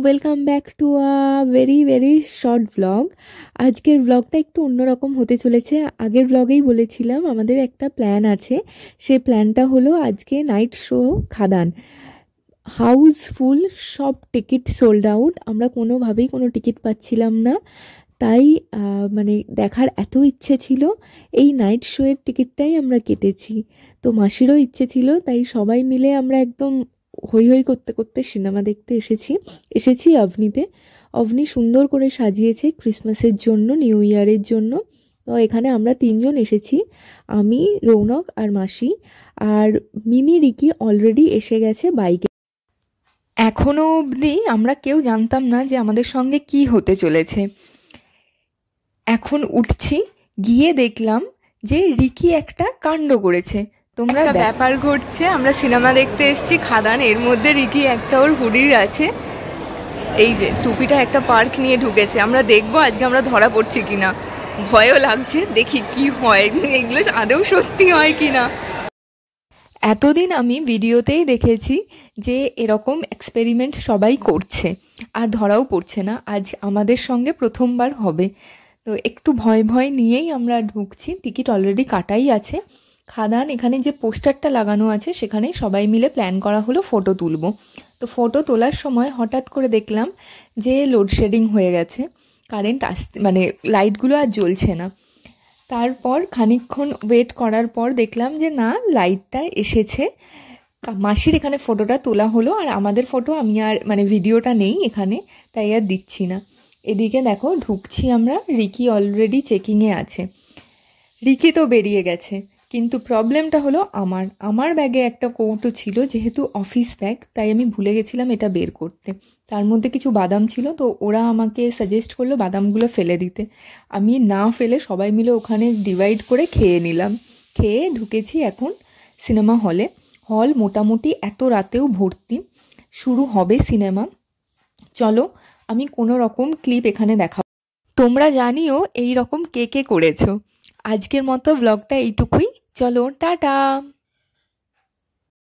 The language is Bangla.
Welcome back to a very very short blog. আজকের ব্লগটা একটু অন্যরকম হতে চলেছে। আগের ব্লগেই বলেছিলাম আমাদের একটা প্ল্যান আছে। সেই প্ল্যানটা হলো আজকে নাইট শো খাদান। হাউসফুল, সব টিকিট সোল্ড আউট। আমরা কোনোভাবেই কোনো টিকিট পাচ্ছিলাম না, তাই মানে দেখার এত ইচ্ছে ছিল, এই নাইট শোয়ের টিকিটটাই আমরা কেটেছি। তো মাসিরও ইচ্ছে ছিল, তাই সবাই মিলে আমরা একদম হই হই করতে করতে সিনেমা দেখতে এসেছি অভনিতে। অভনি সুন্দর করে সাজিয়েছে ক্রিসমাসের জন্য, নিউ ইয়ারের জন্য। তো এখানে আমরা তিনজন এসেছি, আমি, রৌনক আর মাসি। আর মিমি রিকি অলরেডি এসে গেছে বাইকে। এখনো অবধি আমরা কেউ জানতাম না যে আমাদের সঙ্গে কি হতে চলেছে। এখন উঠছি, গিয়ে দেখলাম যে রিকি একটা কাণ্ড করেছে। তোমরা ব্যাপার ঘটছে, আমরা সিনেমা দেখতে এসেছি খাদান, এর মধ্যে রিকি একটা ওর হুডির আছে, এই যে টুপিটা একটা পার্ক নিয়ে ঢুকেছে। আমরা দেখবো আজকে আমরা ধরা পড়ছি কিনা, ভয়ও লাগছে, দেখি কি হয়, এগুলো আদৌ সত্যি হয় কিনা। এতদিন আমি ভিডিওতেই দেখেছি যে এরকম এক্সপেরিমেন্ট সবাই করছে আর ধরাও পড়ছে না, আজ আমাদের সঙ্গে প্রথমবার হবে। তো একটু ভয় ভয় নিয়েই আমরা ঢুকছি। টিকিট অলরেডি কাটাই আছে। খাদান এখানে যে পোস্টারটা লাগানো আছে সেখানে সবাই মিলে প্ল্যান করা হলো ফটো তুলবো। তো ফটো তোলার সময় হঠাৎ করে দেখলাম যে লোডশেডিং হয়ে গেছে, কারেন্ট আসতে মানে লাইটগুলো আর জ্বলছে না। তারপর খানিকক্ষণ ওয়েট করার পর দেখলাম যে না, লাইটটা এসেছে। মাসির এখানে ফটোটা তোলা হলো, আর আমাদের ফটো আমি আর মানে ভিডিওটা নেই এখানে, তাই আর দিচ্ছি না। এদিকে দেখো ঢুকছি আমরা, রিকি অলরেডি চেকিংয়ে আছে। রিকি তো বেরিয়ে গেছে, কিন্তু প্রবলেমটা হলো আমার ব্যাগে একটা কৌটো ছিল, যেহেতু অফিস ব্যাগ, তাই আমি ভুলে গেছিলাম এটা বের করতে। তার মধ্যে কিছু বাদাম ছিল, তো ওরা আমাকে সাজেস্ট করলো বাদামগুলো ফেলে দিতে। আমি না ফেলে সবাই মিলে ওখানে ডিভাইড করে খেয়ে নিলাম। খেয়ে ঢুকেছি এখন সিনেমা হলে। হল মোটামুটি এত রাতেও ভর্তি। শুরু হবে সিনেমা। চলো আমি কোনো রকম ক্লিপ এখানে দেখাবো, তোমরা জানিও এই রকম কে কে করেছো। আজকের মতো ব্লগটা এইটুকুই, চলো টাটা।